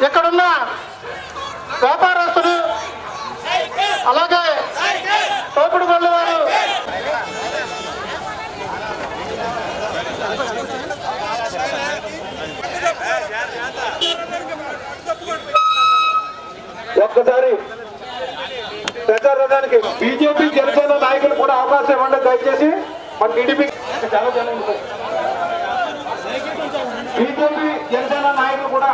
ఇక్కడున్న వ్యాపారస్తులు అలాగే తోపుడు బండ్ల వారు ఒక్కసారి ప్రచార రథానికి బీజేపీ జనసేన నాయకులు కూడా అవకాశం ఇవ్వండి దయచేసి. మన టీడీపీ చాలా జనం బీజేపీ జనసేన నాయకులు కూడా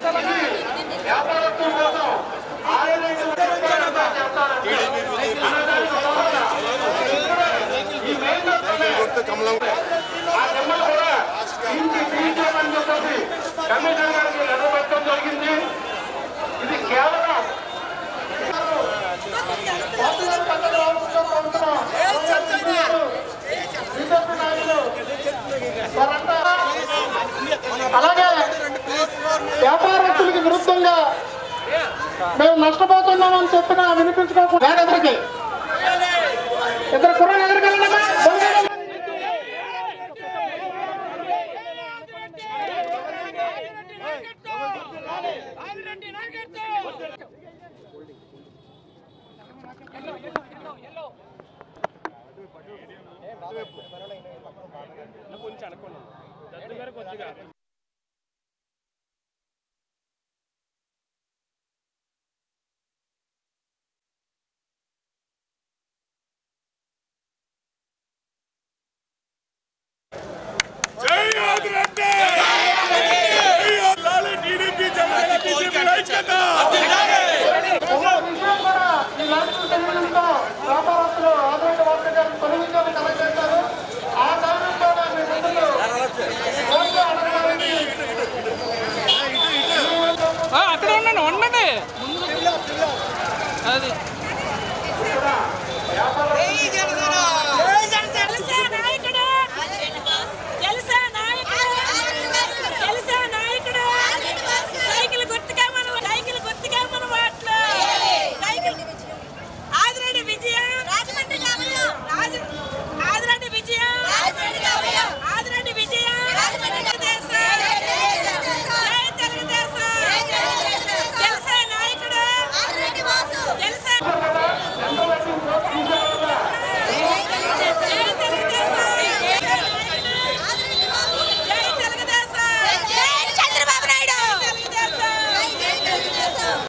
కమిషనర్ గారికి లెటర్ పెట్టడం జరిగింది. ఇది కేవలం అలాగే వ్యాపారస్తులకు విరుద్ధంగా మేము నష్టపోతున్నామని చెప్పినా వినిపించుకోకుండా ఎదురికి ఇద్దరు కుర్రలు ఎదురుకెళ్ళండి. కొంచెం అనుకున్నాను కొద్దిగా వ్యాపారస్తులు ఆదాయ వర్గాన్ని తొలగించాలని కలెక్ట్ చేశారు. ఆ కారణంతో అక్కడ ఉండండి ఉండండి అది